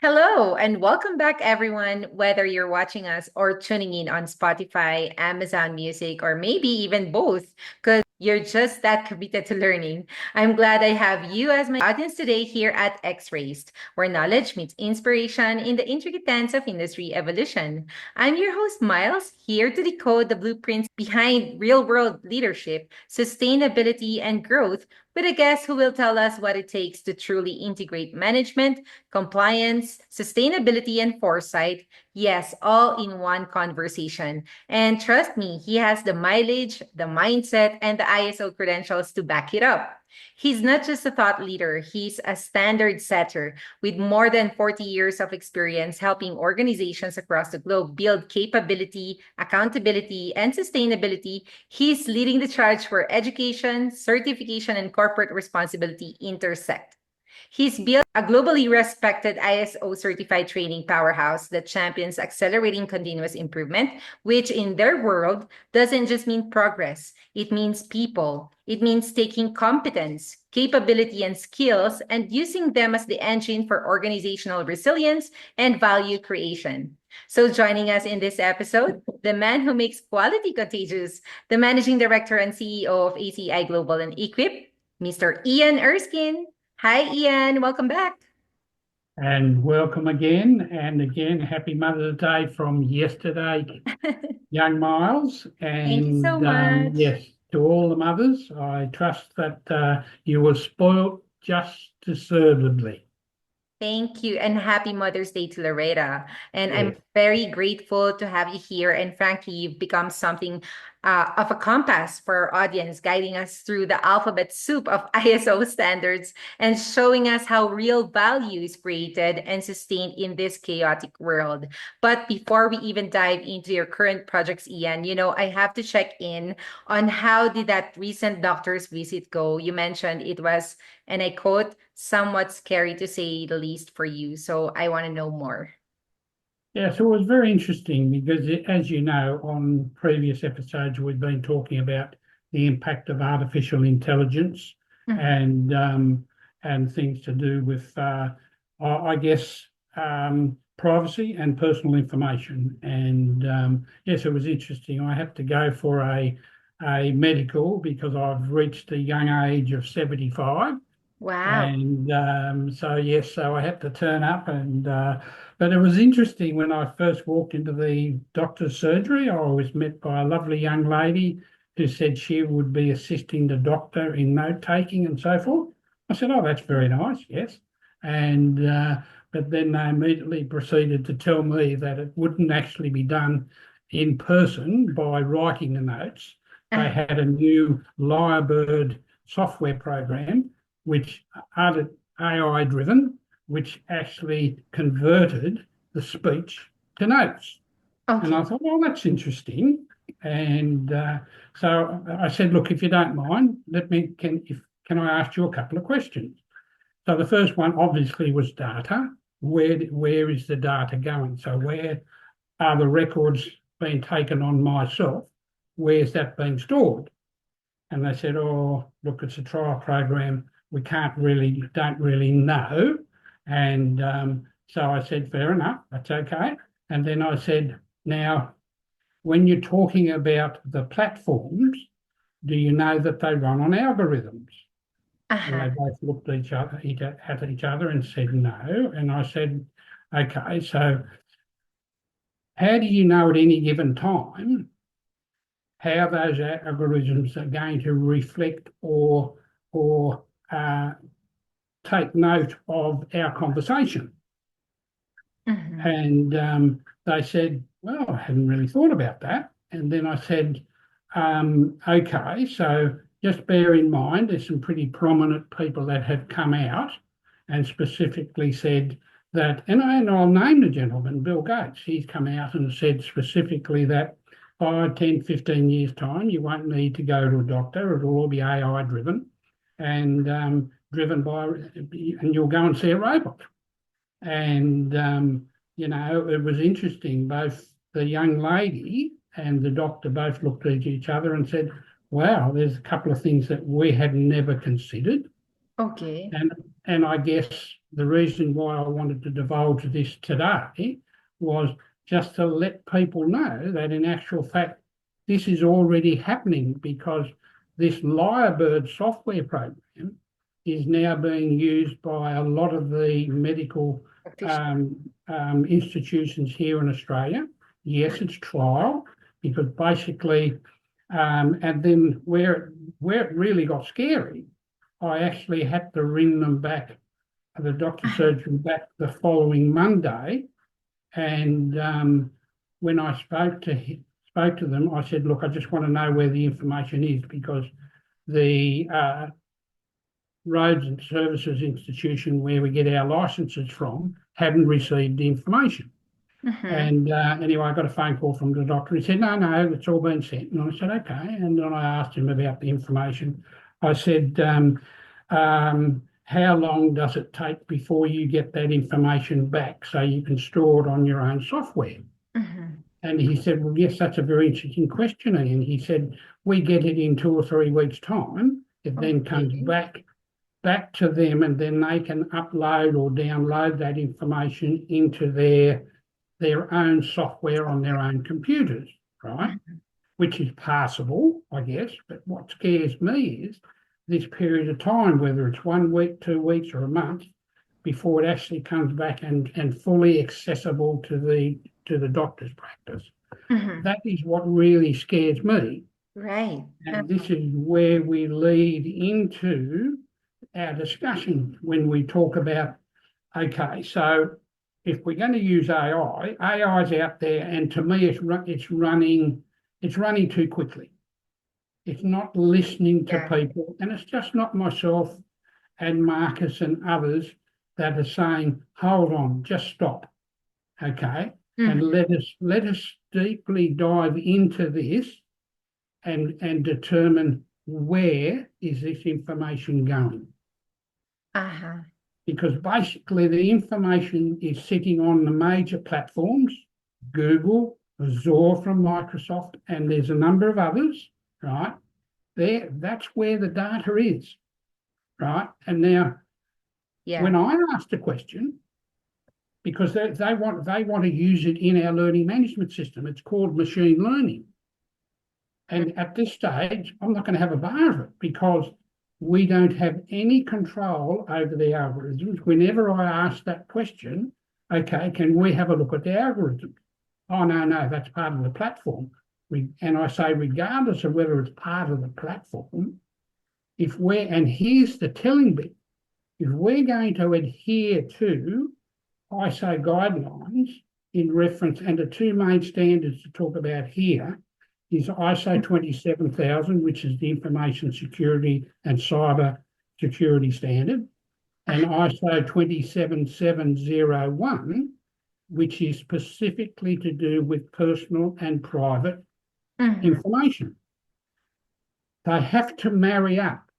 Hello and welcome back, everyone. Whether you're watching us or tuning in on Spotify, Amazon Music, or maybe even both, because you're just that committed to learning. I'm glad I have you as my audience today here at X Raced, where knowledge meets inspiration in the intricate dance of industry evolution. I'm your host, Miles, here to decode the blueprints behind real world leadership, sustainability, and growth with a guest who will tell us what it takes to truly integrate management, compliance, sustainability, and foresight. Yes, all in one conversation. And trust me, he has the mileage, the mindset, and the ISO credentials to back it up. He's not just a thought leader, he's a standard setter with more than 40 years of experience helping organizations across the globe build capability, accountability, and sustainability. He's leading the charge where education, certification, and corporate responsibility intersect. He's built a globally respected ISO certified training powerhouse that champions accelerating continuous improvement, which in their world doesn't just mean progress, it means people. It means taking competence, capability, and skills and using them as the engine for organizational resilience and value creation. So, joining us in this episode, the man who makes quality contagious, the managing director and CEO of ACI Global and e-Quip, Mr. Ian Erskine. Hi, Ian. Welcome back. And welcome again. And again, happy Mother's Day from yesterday, young Miles. Thank you so And much. yes, to all the mothers, I trust that you were spoiled just deservedly. Thank you, and happy Mother's Day to Loretta. And I'm Yes. very grateful to have you here. And frankly, you've become something of a compass for our audience, guiding us through the alphabet soup of ISO standards and showing us how real value is created and sustained in this chaotic world. But before we even dive into your current projects, Ian, I have to check in on how did that recent doctor's visit go? You mentioned it was, and I quote, somewhat scary to say the least for you. So I want to know more. Yeah, so it was very interesting because, as you know, on previous episodes, we've been talking about the impact of artificial intelligence Mhm. and things to do with, I guess, privacy and personal information. And yes, it was interesting. I had to go for a medical because I've reached the young age of 75. Wow. And so yes, so I had to turn up, and but it was interesting when I first walked into the doctor's surgery. I was met by a lovely young lady who said she would be assisting the doctor in note taking and so forth. I said, "Oh, that's very nice, yes." And but then they immediately proceeded to tell me that it wouldn't actually be done in person by writing the notes. They Uh, had a new Lyrebird software program which are AI driven, which actually converted the speech to notes. And I okay. thought, well, that's interesting. And so I said, look, if you don't mind, can I ask you a couple of questions? So the first one obviously was data. Where is the data going? So where are the records being taken on myself? Where's that being stored? And they said, oh, look, it's a trial program. We don't really know. And so I said, fair enough, that's okay. And then I said, now, when you're talking about the platforms, do you know that they run on algorithms? And Uh-huh. they both looked at each other and said no. And I said, okay, so how do you know at any given time how those algorithms are going to reflect or take note of our conversation. Mhm. And they said, well, I hadn't really thought about that. And then I said, okay, so just bear in mind there's some pretty prominent people that have come out and specifically said that, and I'll name the gentleman, Bill Gates. He's come out and said specifically that 5, 10, 15 years' time, you won't need to go to a doctor. It'll all be AI driven and driven by, and you'll go and see a robot. And, it was interesting. Both the young lady and the doctor both looked at each other and said, wow, there's a couple of things that we had never considered. Okay. And, and I guess the reason why I wanted to divulge this today was just to let people know that in actual fact, this is already happening because this Lyrebird software program is now being used by a lot of the medical institutions here in Australia. Yes, it's trial because basically, and then where it really got scary, I actually had to ring them back, the doctor surgeon back the following Monday, and when I spoke to them, I said, "Look, I just want to know where the information is because the Roads and Services Institution, where we get our licenses from, haven't received the information." And anyway, I got a phone call from the doctor. He said, "No, no, it's all been sent." And I said, "Okay." And then I asked him about the information. I said, "How long does it take before you get that information back so you can store it on your own software?" And he said, "Well, yes, that's a very interesting question." And he said, "We get it in 2 or 3 weeks' time. It then comes back to them, and then they can upload or download that information into their own software on their own computers, right?" Which is passable, I guess. But what scares me is this period of time, whether it's 1 week, 2 weeks, or a month, before it actually comes back and fully accessible to the doctor's practice. That is what really scares me. Right. And this is where we lead into our discussion when we talk about, okay, so if we're going to use AI, AI is out there, and to me, it's running too quickly. It's not listening to people, and it's just not myself and Marcus and others that are saying, "Hold on, just stop, okay, and let us deeply dive into this and determine where is this information going." Because basically the information is sitting on the major platforms, Google, Azure from Microsoft, and there's a number of others, right? That's where the data is, right? And now, when I asked a question, because they want to use it in our learning management system, it's called machine learning. And at this stage, I'm not going to have a bar of it because we don't have any control over the algorithms. Whenever I ask that question, okay, can we have a look at the algorithms? Oh, no, that's part of the platform. And I say, regardless of whether it's part of the platform, and here's the telling bit, if we're going to adhere to ISO guidelines in reference, and the two main standards to talk about here is ISO 27000, which is the Information Security and Cyber Security Standard, and ISO 27701, which is specifically to do with personal and private information. They have to marry up.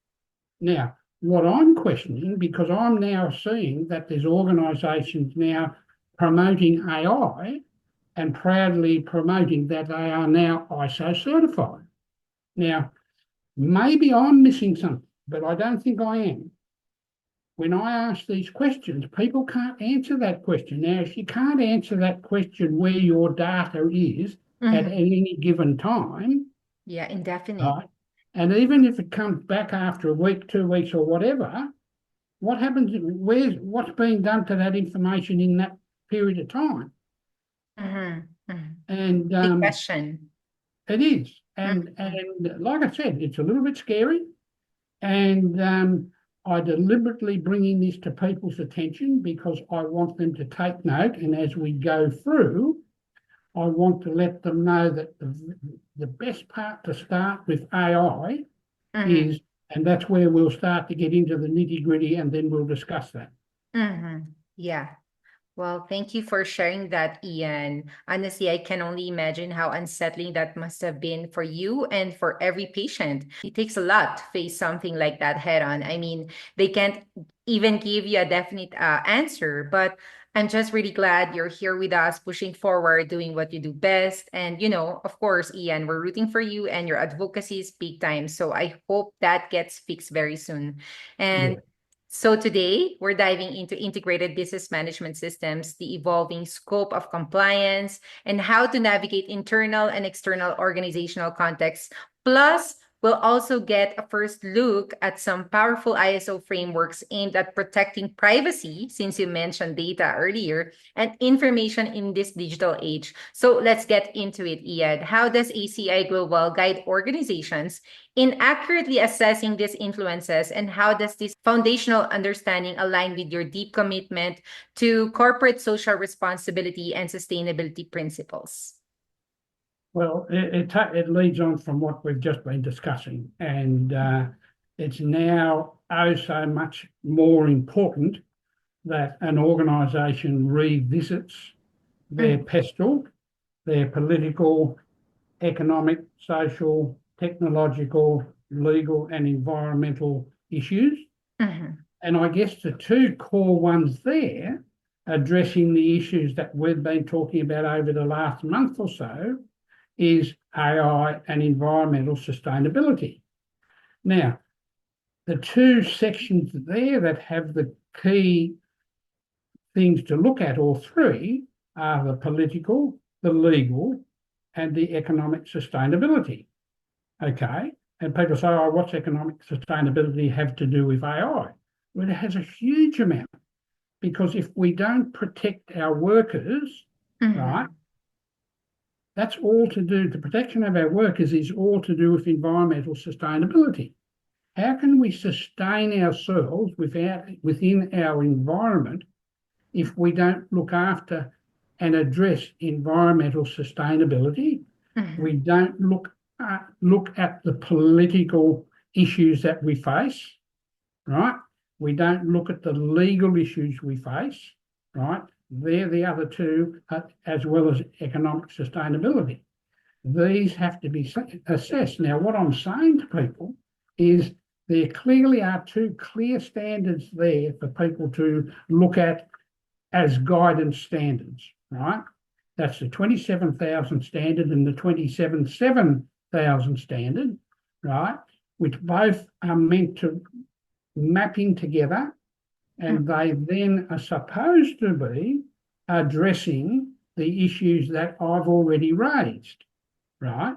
Now, what I'm questioning, because I'm now seeing that there's organisations now promoting AI and proudly promoting that they are now ISO certified. Now, maybe I'm missing something, but I don't think I am. When I ask these questions, people can't answer that question. Now, if you can't answer that question where your data is at any given time, indefinite. Right, and even if it comes back after a week, 2 weeks, or whatever, what happens? What's being done to that information in that period of time? And big question. It is, and like I said, it's a little bit scary, and I deliberately bringing this to people's attention because I want them to take note, and as we go through, I want to let them know that the best part to start with AI is, and that's where we'll start to get into the nitty-gritty, and then we'll discuss that. Yeah. Well, thank you for sharing that, Ian. Honestly, I can only imagine how unsettling that must have been for you and for every patient. It takes a lot to face something like that head on. I mean, they can't even give you a definite answer, but I'm just really glad you're here with us, pushing forward, doing what you do best. And, of course, Ian, we're rooting for you, and your advocacy is big time. So I hope that gets fixed very soon. And Yeah. So today, we're diving into integrated business management systems, the evolving scope of compliance, and how to navigate internal and external organizational contexts. Plus, we'll also get a first look at some powerful ISO frameworks aimed at protecting privacy, since you mentioned data earlier, and information in this digital age. So let's get into it, Iyad. How does ACI Global guide organizations in accurately assessing these influences, and how does this foundational understanding align with your deep commitment to corporate social responsibility and sustainability principles? Well, it leads on from what we've just been discussing, and it's now oh so much more important that an organisation revisits their Mm, pestle, their political, economic, social, technological, legal, and environmental issues. mhm, And I guess the two core ones there, addressing the issues that we've been talking about over the last month or so, is AI and environmental sustainability. Now, the two sections there that have the key things to look at, all three, are the political, the legal, and the economic sustainability. Okay. And people say, oh, what's economic sustainability have to do with AI? Well, it has a huge amount, because if we don't protect our workers, right, mhm, that's all to do, the protection of our workers is all to do with environmental sustainability. How can we sustain ourselves within our environment if we don't look after and address environmental sustainability? We mhm, don't look at the political issues that we face, right? We don't look at the legal issues we face, right? They're the other two, as well as economic sustainability. These have to be assessed. Now, what I'm saying to people is there clearly are two clear standards there for people to look at as guidance standards, right? That's the 27,000 standard and the 27,700 standard, right? Which both are meant to mapping together, mm, and they then are supposed to be addressing the issues that I've already raised, right?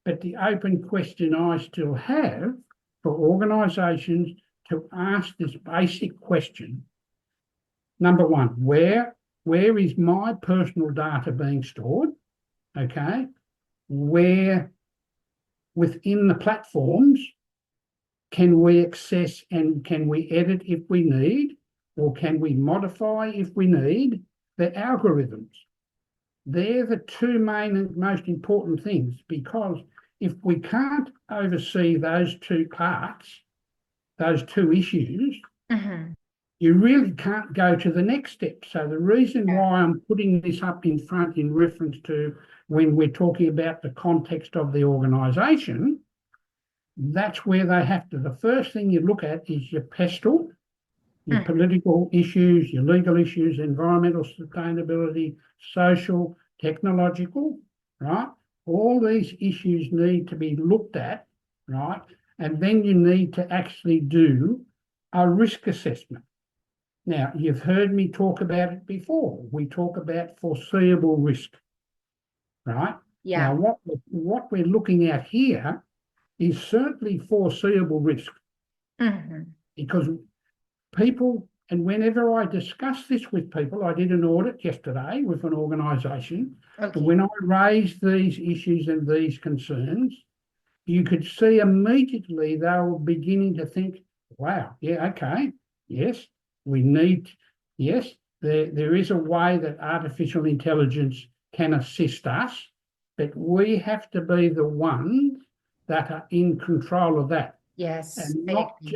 But the open question I still have for organisations to ask this basic question: number one, where is my personal data being stored? Okay, where within the platforms can we access and can we edit if we need, or can we modify if we need the algorithms? They're the two main and most important things, because if we can't oversee those two parts, those two issues, mhm. you really can't go to the next step. So the reason Yeah. why I'm putting this up in front in reference to when we're talking about the context of the organisation, that's where they have to. The first thing you look at is your pestle, your Mm, political issues, your legal issues, environmental sustainability, social, technological, right? All these issues need to be looked at, right? And then you need to actually do a risk assessment. Now, you've heard me talk about it before. We talk about foreseeable risk, right? Now, yeah. what we're looking at here is certainly foreseeable risk, Mhm. because people, and whenever I discuss this with people, I did an audit yesterday with an organisation, and Okay. when I raised these issues and these concerns, you could see immediately they were beginning to think, wow, yeah, okay, yes, we need, yes, there is a way that artificial intelligence can assist us, but we have to be the ones that are in control of that, Yes, and I agree.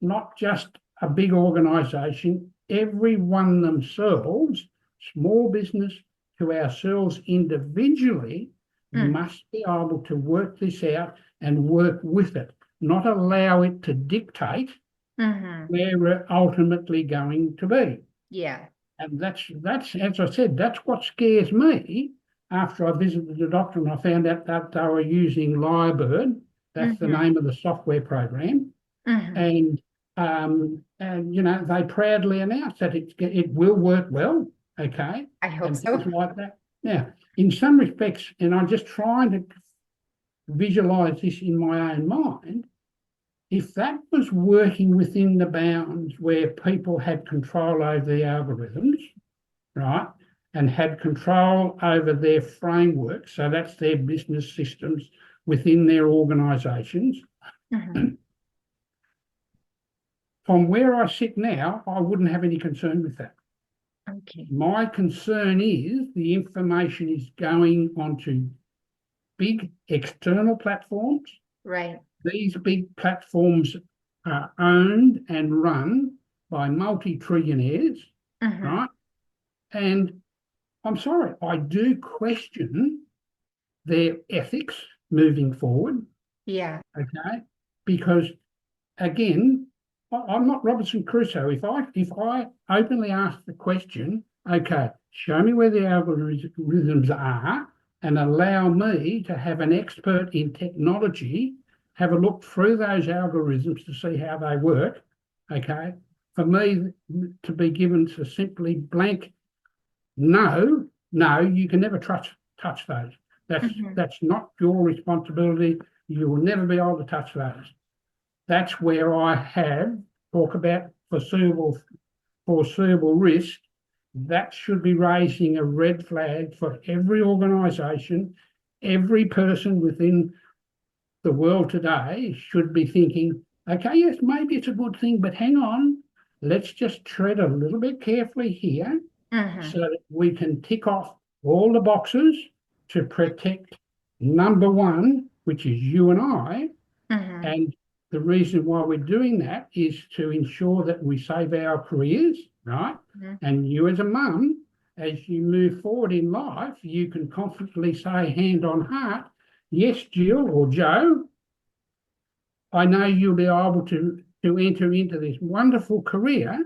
not just a big organisation, everyone themselves, small business to ourselves individually, Mm, must be able to work this out and work with it, not allow it to dictate mhm. where we're ultimately going to be. Yeah. And that's as I said, that's what scares me. After I visited the doctor and I found out that they were using Lyrebird, that's the Mhm, name of the software program, mhm, and And they proudly announce that it will work well, okay, I hope and things so. like that. Now, in some respects, and I'm just trying to visualize this in my own mind, if that was working within the bounds where people had control over the algorithms, right, and had control over their framework, so that's their business systems within their organisations. Mhm. From where I sit now, I wouldn't have any concern with that. Okay. My concern is the information is going onto big external platforms. Right. These big platforms are owned and run by multi-trillionaires, Mhm. right? And I'm sorry, I do question their ethics moving forward, Yeah. okay? Because again, I'm not Robinson Crusoe. If I openly ask the question, okay, show me where the algorithms are, and allow me to have an expert in technology have a look through those algorithms to see how they work. Okay, for me to be given to simply blank no, no, you can never touch those. That's Mhm. that's not your responsibility. You will never be able to touch those. That's where I have talk about foreseeable risk. That should be raising a red flag for every organisation, every person within the world today should be thinking, okay, yes, maybe it's a good thing, but hang on, let's just tread a little bit carefully here so Mhm. that we can tick off all the boxes to protect number one, which is you and I, Mhm. and the reason why we're doing that is to ensure that we save our careers, right? Mhm. And you as a mum, as you move forward in life, you can confidently say, hand on heart, yes, Jill or Joe, I know you'll be able to enter into this wonderful career,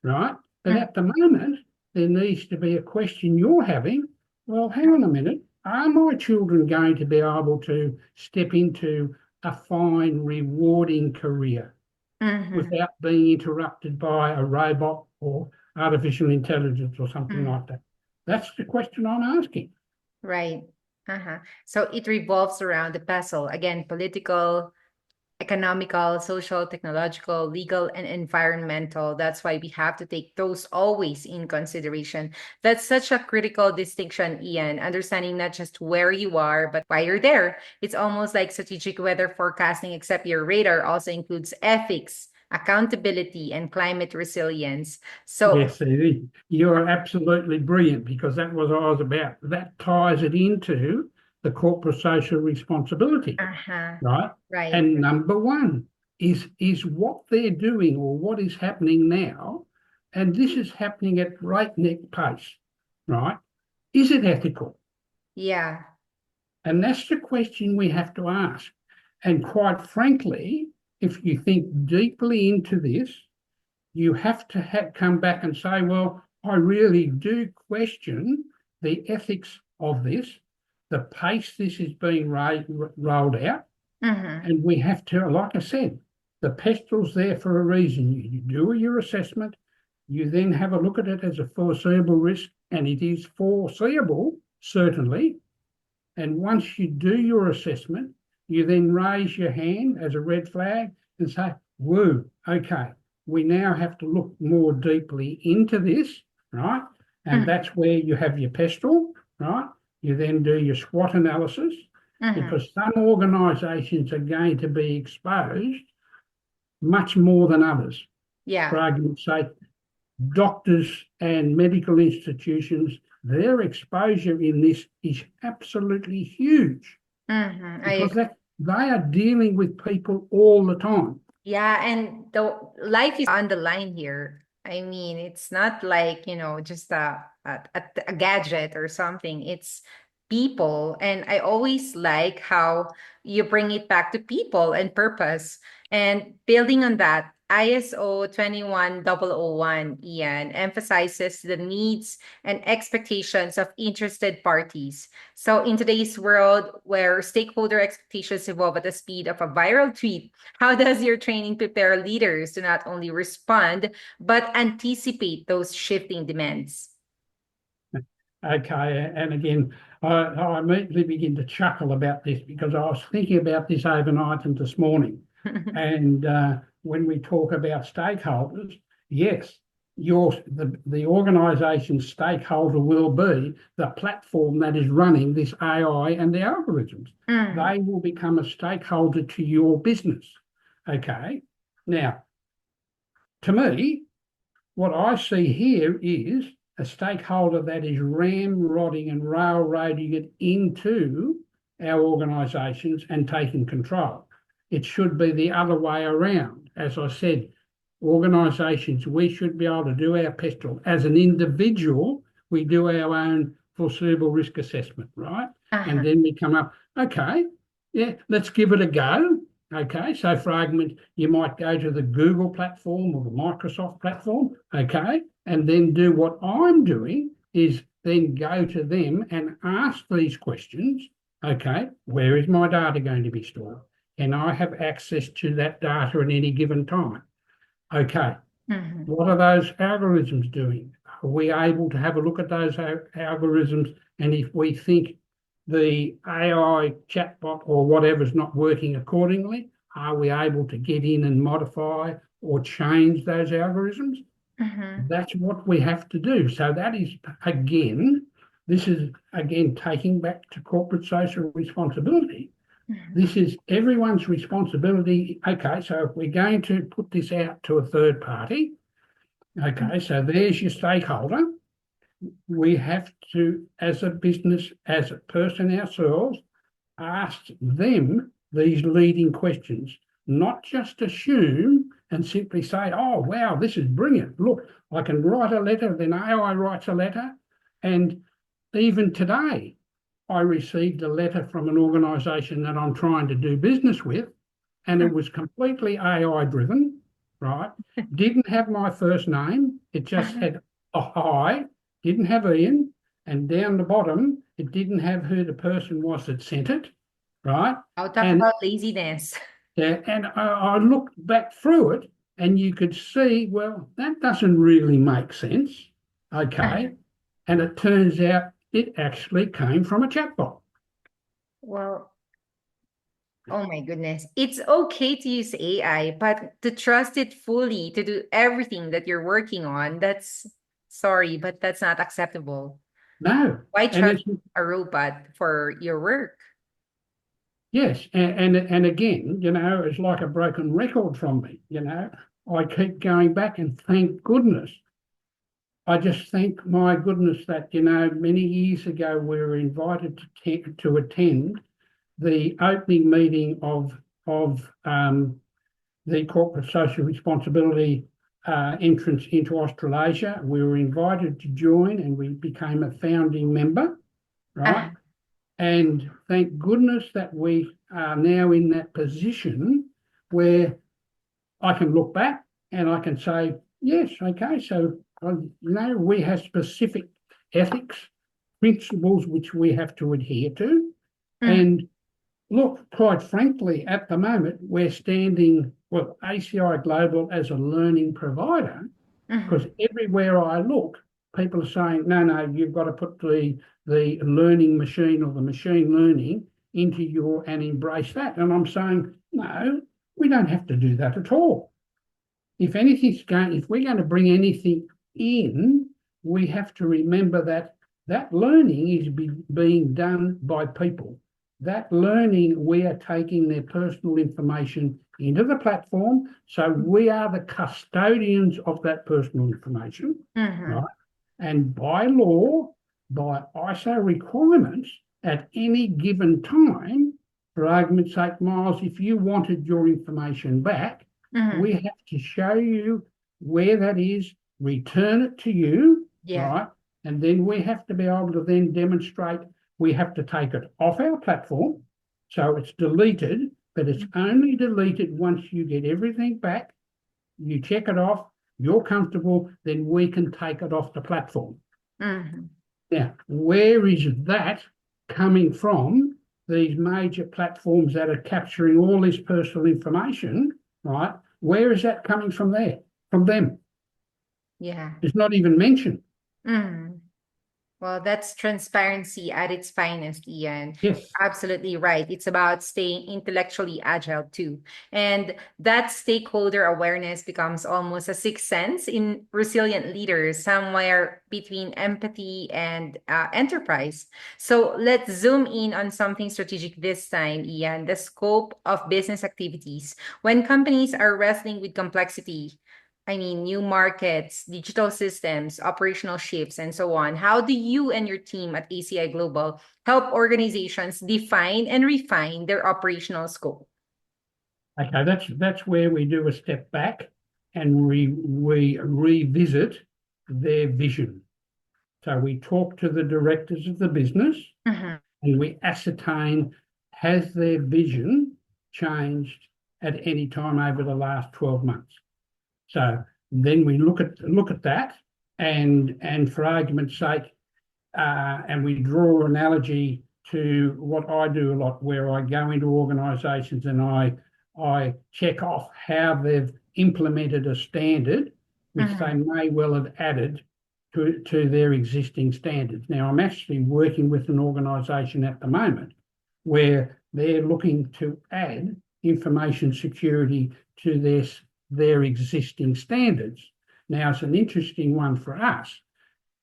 right? But Mhm. at the moment, there needs to be a question you're having. Well, hang on a minute. Are my children going to be able to step into a fine, rewarding career Mhm. without being interrupted by a robot or artificial intelligence or something Mhm. like that? That's the question I'm asking. Right. Uh-huh. So it revolves around the puzzle. Again, political, economical, social, technological, legal, and environmental. That's why we have to take those always in consideration. That's such a critical distinction, Ian, understanding not just where you are, but why you're there. It's almost like strategic weather forecasting, except your radar also includes ethics, accountability, and climate resilience. So, Yes, Edie, you're absolutely brilliant because that was what I was about. That ties it into the corporate social responsibility, uh-huh, right? right. And number one is what they're doing or what is happening now, and this is happening at breakneck pace, right? Is it ethical? Yeah. And that's the question we have to ask. And quite frankly, if you think deeply into this, you have to come back and say, well, I really do question the ethics of this, the pace this is being rolled out. Mm-hmm. And we have to, like I said, the pestil's there for a reason. You do your assessment, you then have a look at it as a foreseeable risk, and it is foreseeable, certainly. And once you do your assessment, you then raise your hand as a red flag and say, woo, okay, we now have to look more deeply into this, right? And Mm-hmm. that's where you have your pestle, right? You then do your SWOT analysis Mm-hmm. because some organisations are going to be exposed much more than others. For Yeah. argument's sake, doctors and medical institutions, their exposure in this is absolutely huge Mm-hmm. I because agree. that they are dealing with people all the time. Yeah, and the life is on the line here. I mean, it's not like, just a gadget or something. It's people. And I always like how you bring it back to people and purpose. And building on that, ISO 21001, Ian, emphasizes the needs and expectations of interested parties. So, in today's world where stakeholder expectations evolve at the speed of a viral tweet, how does your training prepare leaders to not only respond, but anticipate those shifting demands? Okay, and again, I immediately begin to chuckle about this because I was thinking about this overnight and this morning. And when we talk about stakeholders, yes, the organisation's stakeholder will be the platform that is running this AI and the algorithms. Mm. They will become a stakeholder to your business. Okay, now to me, what I see here is a stakeholder that is ramrodding and railroading it into our organisations and taking control. It should be the other way around. As I said, organisations, we should be able to do our PESTEL. As an individual, we do our own foreseeable risk assessment, right? And Uh-huh. then we come up, okay, yeah, let's give it a go. Okay, so for argument, you might go to the Google platform or the Microsoft platform, okay, and then do what I'm doing is then go to them and ask these questions. Okay, where is my data going to be stored? Can I have access to that data at any given time? Okay, Mhm. what are those algorithms doing? Are we able to have a look at those algorithms? And if we think the AI chatbot or whatever is not working accordingly, are we able to get in and modify or change those algorithms? Mhm. That's what we have to do. So that is, again, this is, again, taking back to corporate social responsibility. Mhm. This is everyone's responsibility. Okay, so if we're going to put this out to a third party, okay, so there's your stakeholder. We have to, as a business, as a person ourselves, ask them these leading questions, not just assume and simply say, oh, wow, this is brilliant. Look, I can write a letter, then AI writes a letter. And even today, I received a letter from an organisation that I'm trying to do business with, and it was completely AI driven, right? Didn't have my first name. It just Uh-huh. had a hi, didn't have Ian, and down the bottom, it didn't have who the person was that sent it, right? I'll talk And about laziness. yeah, and I looked back through it, and you could see, well, that doesn't really make sense, Uh-huh. okay? And it turns out it actually came from a chatbot. Well, oh my goodness. It's okay to use AI, but to trust it fully to do everything that you're working on, that's sorry, but that's not acceptable. No, Why and trust it's a robot for your work? yes, and again, it's like a broken record from me. I keep going back, and thank goodness. I just thank my goodness that many years ago we were invited to attend the opening meeting of the corporate social responsibility entrance into Australasia. We were invited to join, and we became a founding member, right? Uh-huh. And thank goodness that we are now in that position where I can look back and I can say, yes, okay, so, we have specific ethics, principles which we have to adhere to. Mhm. And look, quite frankly, at the moment, we're standing, well, ACI Global as a learning provider, because Mhm. everywhere I look, people are saying, no, no, you've got to put the learning machine or the machine learning into your and embrace that. And I'm saying, no, we don't have to do that at all. If we're going to bring anything in, we have to remember that that learning is being done by people. That learning, we are taking their personal information into the platform. So we are the custodians of that personal information, right? Mhm. And by law, by ISO requirements, at any given time, for argument's sake, Miles, if you wanted your information back, we Mhm. have to show you where that is, return it to you, Yeah. right? And then we have to be able to then demonstrate we have to take it off our platform. So it's deleted, but it's only deleted once you get everything back. you check it off, you're comfortable, then we can take it off the platform. Mhm. Now, where is that coming from? These major platforms that are capturing all this personal information, right? Where is that coming from there? From them? Yeah. It's not even mentioned. Mhm. Well, that's transparency at its finest, Ian. Yes. Absolutely right. It's about staying intellectually agile too. And that stakeholder awareness becomes almost a sixth sense in resilient leaders, somewhere between empathy and enterprise. So let's zoom in on something strategic this time, Ian, the scope of business activities. When companies are wrestling with complexity, I mean, new markets, digital systems, operational shifts, and so on. How do you and your team at ACI Global help organizations define and refine their operational scope? Okay, that's where we do a step back and we revisit their vision. So we talk to the directors of the business Mhm, and we ascertain, has their vision changed at any time over the last 12 months? So then we look at that, and for argument's sake, and we draw an analogy to what I do a lot, where I go into organisations and I check off how they've implemented a standard, which they mhm, may well have added to their existing standards. Now, I'm actually working with an organisation at the moment where they're looking to add information security to their existing standards. Now, it's an interesting one for us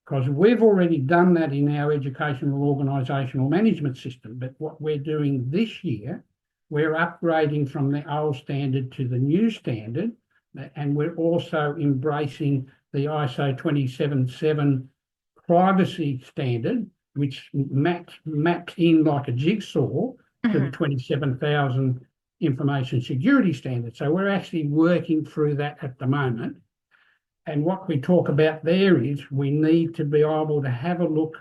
because we've already done that in our educational organisational management system. But what we're doing this year, we're upgrading from the old standard to the new standard, and we're also embracing the ISO 277 privacy standard, which maps in like a jigsaw to the mhm, 27,000 information security standard. So we're actually working through that at the moment. And what we talk about there is we need to be able to have a look,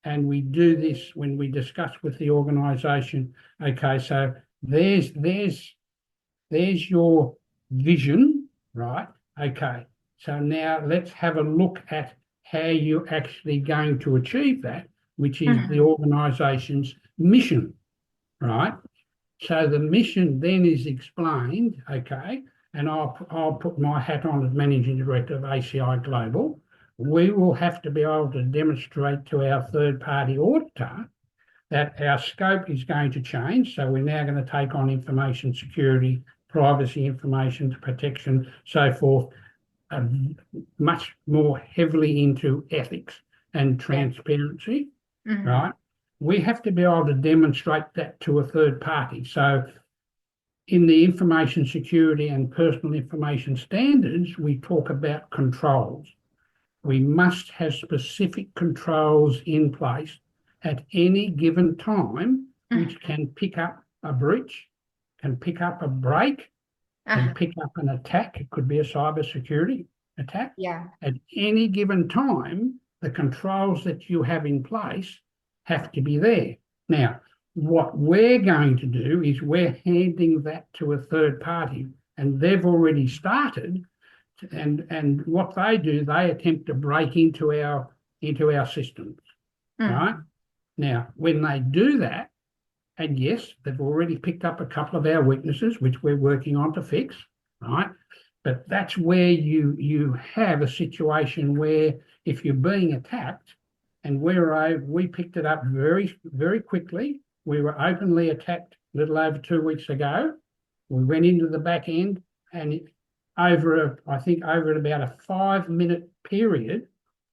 and we do this when we discuss with the organisation. Okay, so there's your vision, right? Okay, so now let's have a look at how you're actually going to achieve that, which is the mhm. organisation's mission, right? So the mission then is explained, okay, and I'll put my hat on as managing director of ACI Global. We will have to be able to demonstrate to our third party auditor that our scope is going to change. So we're now going to take on information security, privacy information protection, so forth, much more heavily into ethics and Yeah. transparency, Mhm, right? We have to be able to demonstrate that to a third party. So in the information security and personal information standards, we talk about controls. We must have specific controls in place at any given time, which mhm. can pick up a breach, can pick up a break, can Uh-huh. pick up an attack. It could be a cybersecurity attack. Yeah. At any given time, the controls that you have in place have to be there. Now, what we're going to do is we're handing that to a third party, and they've already started. And what they do, they attempt to break into our systems. Right Mhm, now, when they do that, and yes, they've already picked up a couple of our weaknesses, which we're working on to fix, right? But that's where you have a situation where if you're being attacked, and we picked it up very, very quickly. We were openly attacked a little over 2 weeks ago. We went into the back end, and I think over about a 5 minute period,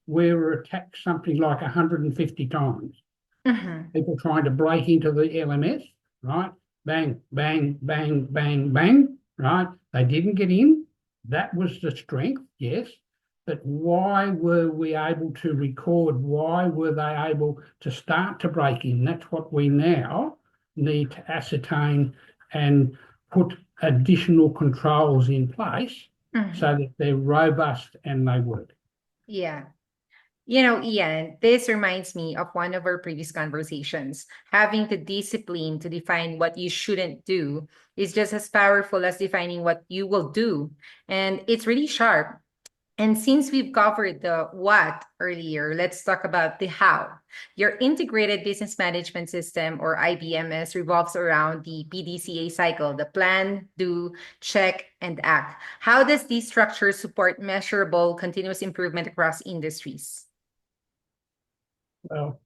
we were attacked something like 150 times. mhm, People trying to break into the LMS, right? Bang, bang, bang, bang, bang, right? They didn't get in. That was the strength, yes. But why were we able to record? Why were they able to start to break in? That's what we now need to ascertain and put additional controls in place so mhm. that they're robust and they work. Yeah. Ian, this reminds me of one of our previous conversations. Having the discipline to define what you shouldn't do is just as powerful as defining what you will do. And it's really sharp. And since we've covered the what earlier, let's talk about the how. Your integrated business management system, or IBMS, revolves around the PDCA cycle: the plan, do, check, and act. How does this structure support measurable continuous improvement across industries? Well,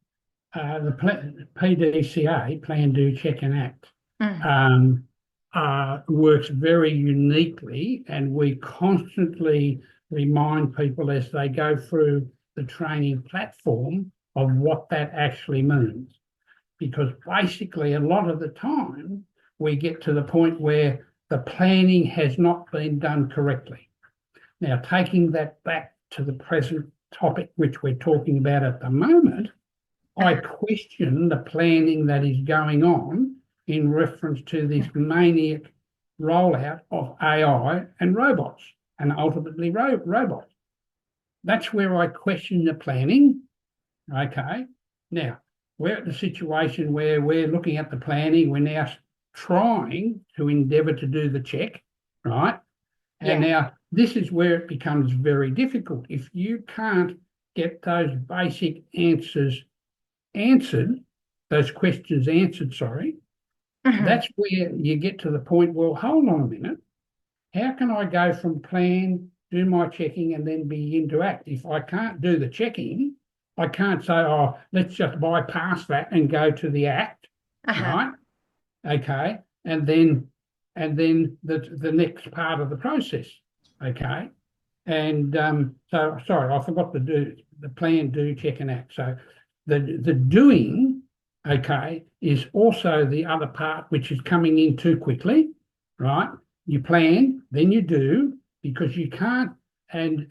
the PDCA, Plan, Do, Check and Act, Mm. um, works very uniquely, and we constantly remind people as they go through the training platform of what that actually means. Because basically, a lot of the time, we get to the point where the planning has not been done correctly. Now, taking that back to the present topic, which we're talking about at the moment, I question the planning that is going on in reference to this maniac rollout of AI and robots, and ultimately robots. That's where I question the planning. Okay. Now, we're at the situation where we're looking at the planning. We're now trying to endeavour to do the check, right? And Yeah. now this is where it becomes very difficult. If you can't get those basic answered, those questions answered, sorry, Mhm. that's where you get to the point, well, hold on a minute. How can I go from plan, do my checking, and then begin to act? If I can't do the checking, I can't say, oh, let's just bypass that and go to the act, Uh-huh. right? Okay. And then the next part of the process. Okay. And so, sorry, I forgot to do the plan, do, check, and act. So the doing, okay, is also the other part which is coming in too quickly, right? You plan, then you do, because you can't. And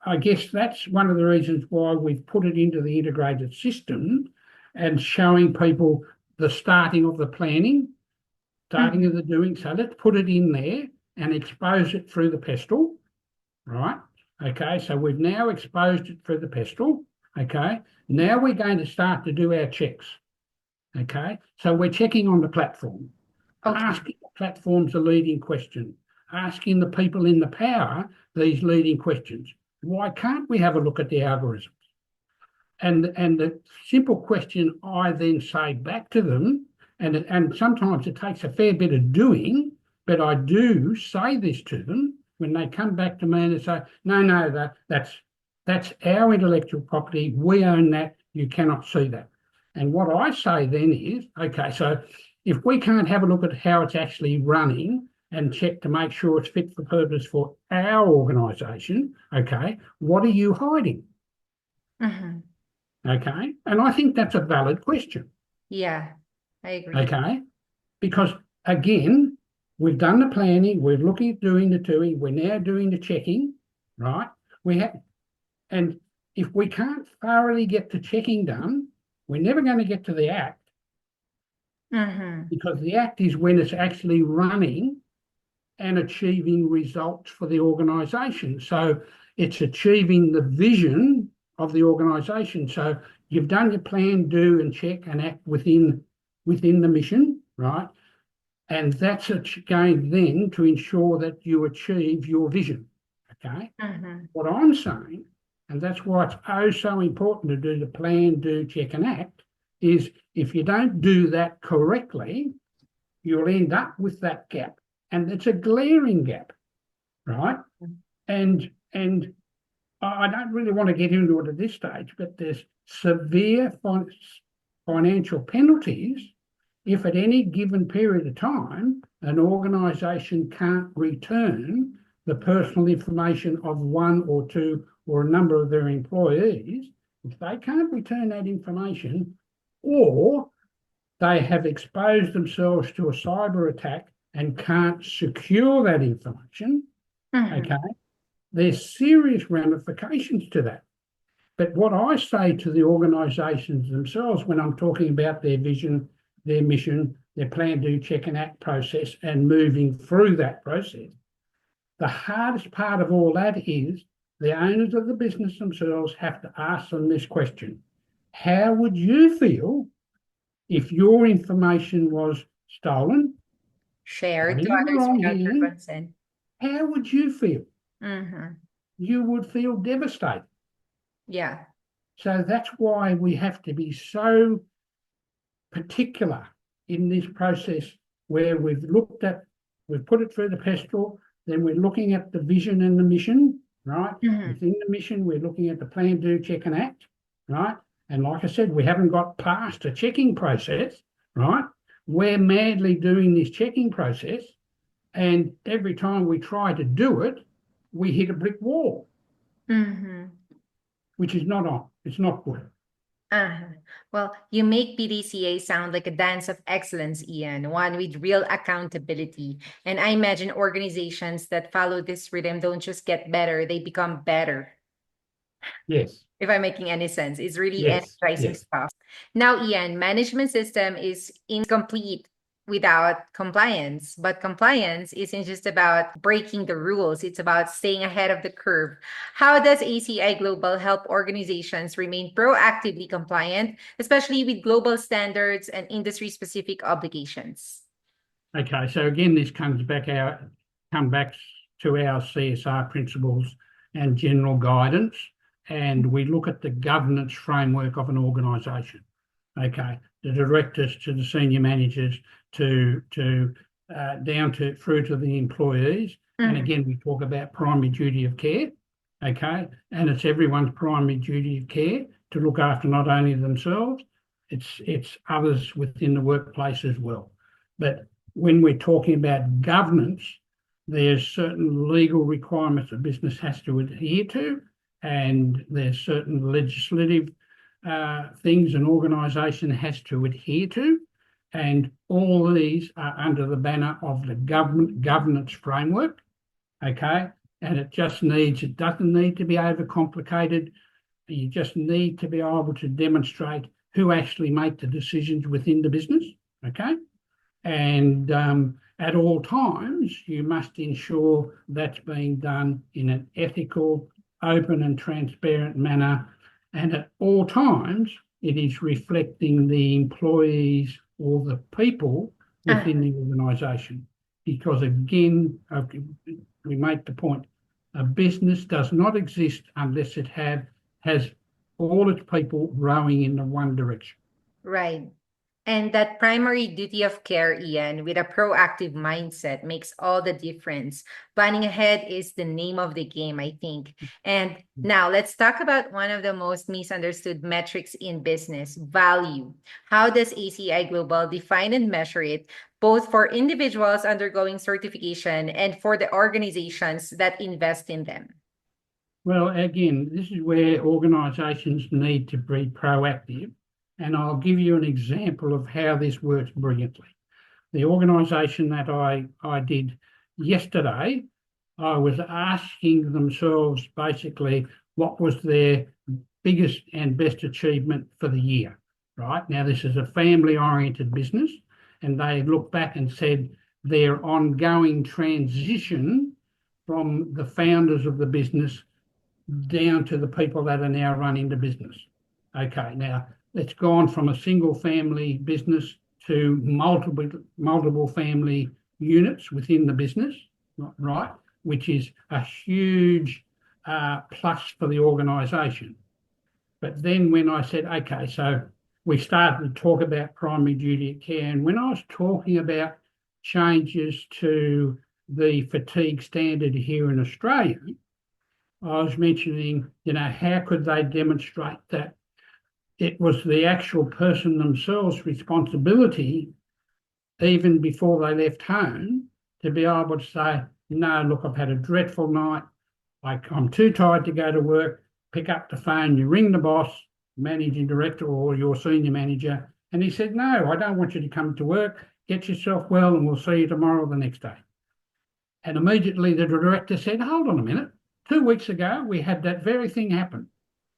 I guess that's one of the reasons why we've put it into the integrated system and showing people the starting of the planning, starting of Mhm. the doing. So let's put it in there and expose it through the pestle, right? Okay, so we've now exposed it for the pestle. Okay, now we're going to start to do our checks. Okay, so we're checking on the platform, Okay. asking the platforms a leading question, asking the people in the power these leading questions. Why can't we have a look at the algorithm? And the simple question I then say back to them, and sometimes it takes a fair bit of doing, but I do say this to them when they come back to me and they say, no, that's our intellectual property. We own that. You cannot see that. And what I say then is, okay, so if we can't have a look at how it's actually running and check to make sure it's fit for purpose for our organisation, okay, what are you hiding? Mhm. Okay. And I think that's a valid question. Yeah, I agree. Okay. Because again, we've done the planning, we're looking at doing the doing, we're now doing the checking, right? We have, and if we can't thoroughly get the checking done, we're never going to get to the act, Mhm. because the act is when it's actually running and achieving results for the organisation. So it's achieving the vision of the organisation. So you've done your plan, do, and check and act within the mission, right? And that's going then to ensure that you achieve your vision. Okay. Mhm. What I'm saying, and that's why it's oh so important to do the plan, do, check, and act, is if you don't do that correctly, you'll end up with that gap. And it's a glaring gap, right? And I don't really want to get into it at this stage, but there's severe financial penalties if at any given period of time an organisation can't return the personal information of one or two or a number of their employees. If they can't return that information, or they have exposed themselves to a cyber attack and can't secure that information, okay, Mhm. there's serious ramifications to that. But what I say to the organisations themselves when I'm talking about their vision, their mission, their plan, do, check and act process and moving through that process, the hardest part of all that is The owners of the business themselves have to ask them this question. How would you feel if your information was stolen, got Shared to into the others wrong without your hand? consent. How would you feel? Mm-hmm. You would feel devastated. Yeah. So that's why we have to be so particular in this process where we've put it through the pestle, then we're looking at the vision and the mission, right? Mm-hmm. Within the mission, we're looking at the plan, do, check, and act, right? And like I said, we haven't got past a checking process, right? We're madly doing this checking process, and every time we try to do it, we hit a brick wall, Mm-hmm. which is not on. It's not good. Uh-huh. Well, you make PDCA sound like a dance of excellence, Ian, one with real accountability. And I imagine organizations that follow this rhythm don't just get better, they become better. Yes, If I'm making any sense, it's really yes, energizing yes. stuff. Now, Ian, management system is incomplete without compliance, but compliance isn't just about breaking the rules, it's about staying ahead of the curve. How does ACI Global help organizations remain proactively compliant, especially with global standards and industry specific obligations? Okay, so again, this come back to our CSR principles and general guidance, and we look at the governance framework of an organisation. Okay, the directors to the senior managers to down to through to the employees, and Mhm. again, we talk about primary duty of care. Okay, and it's everyone's primary duty of care to look after not only themselves, it's others within the workplace as well. But when we're talking about governance, there's certain legal requirements a business has to adhere to, and there's certain legislative things an organisation has to adhere to, and all these are under the banner of the government governance framework. Okay, and it doesn't need to be overcomplicated. You just need to be able to demonstrate who actually make the decisions within the business. Okay, and at all times, you must ensure that's being done in an ethical, open, and transparent manner. And at all times, it is reflecting the employees or the people within Uh-huh. the organisation. Because again, we make the point, a business does not exist unless it has all its people rowing in the one direction. Right. And that primary duty of care, Ian, with a proactive mindset makes all the difference. Planning ahead is the name of the game, I think. And now let's talk about one of the most misunderstood metrics in business, value. How does ACI Global define and measure it, both for individuals undergoing certification and for the organizations that invest in them? Well, again, this is where organisations need to be proactive, and I'll give you an example of how this works brilliantly. The organisation that I did yesterday, I was asking themselves basically what was their biggest and best achievement for the year, right? Now, this is a family-oriented business, and they looked back and said their ongoing transition from the founders of the business down to the people that are now running the business. Okay, now it's gone from a single family business to multiple family units within the business, right? Which is a huge plus for the organisation. But then when I said, okay, so we started to talk about primary duty of care, and when I was talking about changes to the fatigue standard here in Australia, I was mentioning, how could they demonstrate that it was the actual person themselves' responsibility, even before they left home, to be able to say, no, look, I've had a dreadful night. I'm too tired to go to work. Pick up the phone, you ring the boss, managing director, or your senior manager. And he said, no, I don't want you to come to work. Get yourself well, and we'll see you tomorrow or the next day. And immediately the director said, hold on a minute. 2 weeks ago, we had that very thing happen.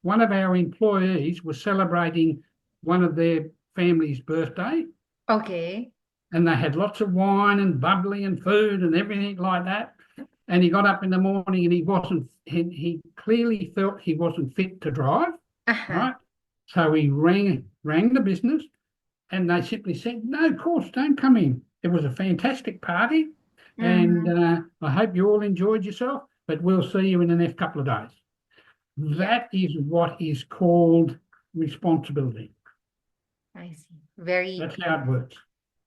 One of our employees was celebrating one of their family's birthday, Okay. and they had lots of wine and bubbly and food and everything like that. and he got up in the morning and he clearly felt he wasn't fit to drive, Uh-huh. right? So he rang the business, and they simply said, "No, of course, don't come in. It was a fantastic party, and Mhm. I hope you all enjoyed yourself, but we'll see you in the next couple of days." Yeah, That is what is called responsibility. I see. Very. That's how it works.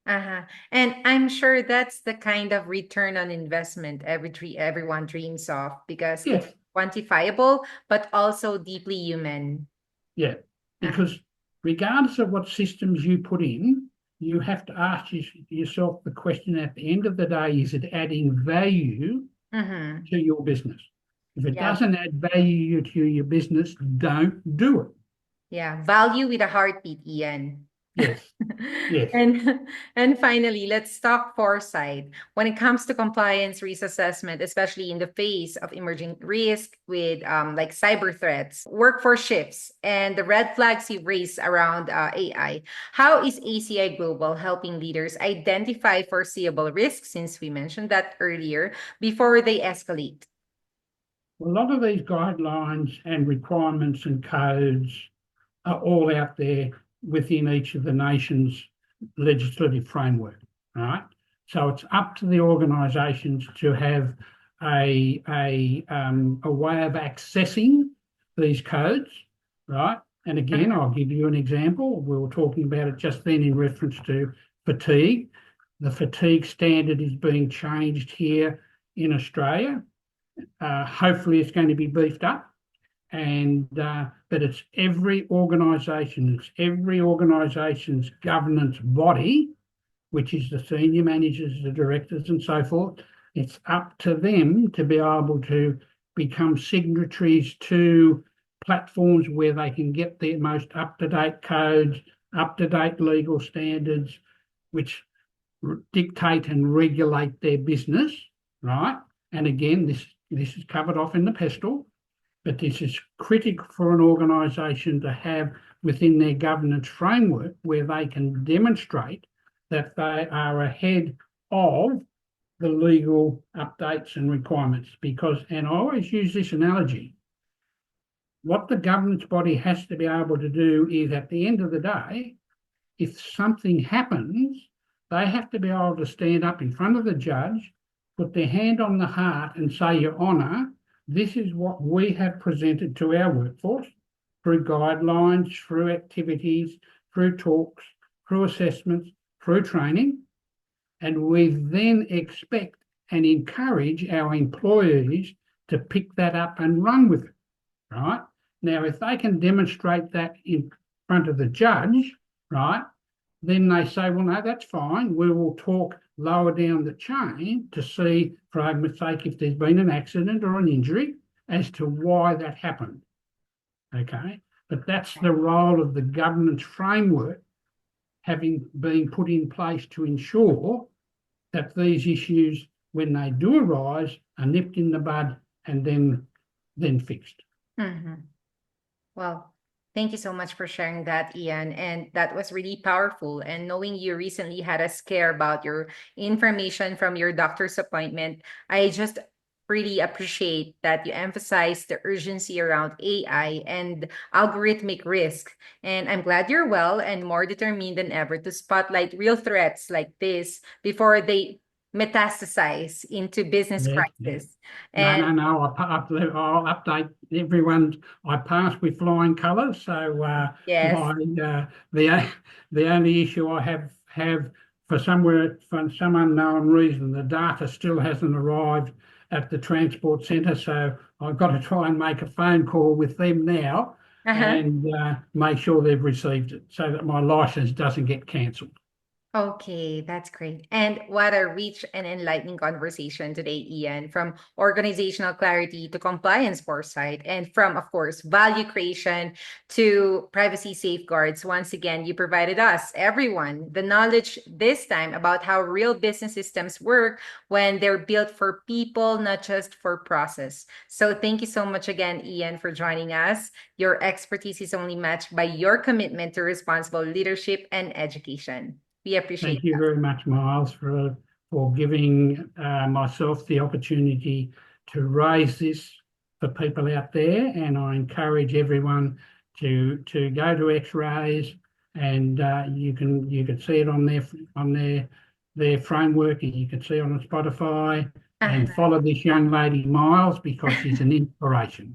Uh-huh. And I'm sure that's the kind of return on investment everyone dreams of because it's Yes, quantifiable, but also deeply human. yeah, Uh-huh. because regardless of what systems you put in, you have to ask yourself the question at the end of the day, is it adding value Mm-hmm. to your business? If it Yeah. doesn't add value to your business, don't do it. Yeah. Value with a heartbeat, Ian. Yes, yes. And and finally, let's talk foresight. When it comes to compliance risk assessment, especially in the face of emerging risk with like cyber threats, workforce shifts, and the red flags you raised around AI, how is ACI Global helping leaders identify foreseeable risks, since we mentioned that earlier, before they escalate? A lot of these guidelines and requirements and codes are all out there within each of the nation's legislative framework, right? So it's up to the organisations to have a way of accessing these codes, right? And again, I'll give you an example. We were talking about it just then in reference to fatigue. The fatigue standard is being changed here in Australia. Hopefully, it's going to be beefed up, and but it's every organisation's governance body, which is the senior managers, the directors, and so forth. It's up to them to be able to become signatories to platforms where they can get their most up-to-date codes, up-to-date legal standards, which dictate and regulate their business, right? And again, this is covered off in the pestle, but this is critical for an organisation to have within their governance framework where they can demonstrate that they are ahead of the legal updates and requirements. Because, and I always use this analogy, what the governance body has to be able to do is at the end of the day, if something happens, they have to be able to stand up in front of the judge, put their hand on the heart and say, Your Honour, this is what we have presented to our workforce through guidelines, through activities, through talks, through assessments, through training. And we then expect and encourage our employees to pick that up and run with it, right? Now, if they can demonstrate that in front of the judge, right, then they say, well, no, that's fine. We will talk lower down the chain to see, for argument's sake, if there's been an accident or an injury as to why that happened. Okay. But that's the role of the governance framework having been put in place to ensure that these issues, when they do arise, are nipped in the bud and then fixed. Mhm. Well, thank you so much for sharing that, Ian. And that was really powerful. And knowing you recently had a scare about your information from your doctor's appointment, I just really appreciate that you emphasize the urgency around AI and algorithmic risk. And I'm glad you're well and more determined than ever to spotlight real threats like this before they metastasize into business Yeah, yeah. crisis. No, And no, no. I'll update everyone. I passed with flying colours. So yes. my the only issue I have for some unknown reason, the data still hasn't arrived at the transport centre. So I've got to try and make a phone call with them now Uh-huh. and make sure they've received it, so that my licence doesn't get cancelled. Okay, that's great. And what a rich and enlightening conversation today, Ian, from organizational clarity to compliance foresight, and from, of course, value creation to privacy safeguards. Once again, you provided us, everyone, the knowledge this time about how real business systems work when they're built for people, not just for process. So thank you so much again, Ian, for joining us. Your expertise is only matched by your commitment to responsible leadership and education. We appreciate Thank you that. very much, Miles, for giving myself the opportunity to raise this for people out there, and I encourage everyone to go to X-rays, and you can see it on their framework, and you can see it on Spotify, and Uh-huh. follow this young lady Miles, because she's an inspiration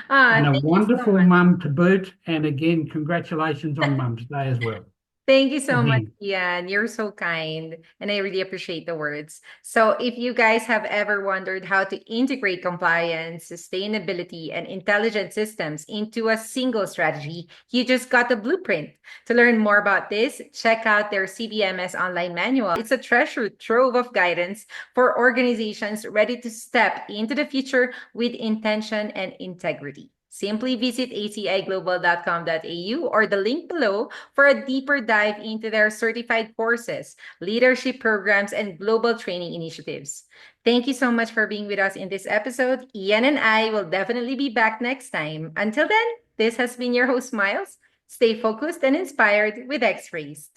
and a Thank you so wonderful much. mum to boot. And again, congratulations on Mum's Day as well. Thank you so much, Again. Ian. You're so kind, and I really appreciate the words. So, if you guys have ever wondered how to integrate compliance, sustainability, and intelligent systems into a single strategy, you just got the blueprint. To learn more about this, check out their CBMS online manual. It's a treasure trove of guidance for organizations ready to step into the future with intention and integrity. Simply visit aciglobal.com.au or the link below for a deeper dive into their certified courses, leadership programs, and global training initiatives. Thank you so much for being with us in this episode. Ian and I will definitely be back next time. Until then, this has been your host, Miles. Stay focused and inspired with X Rays.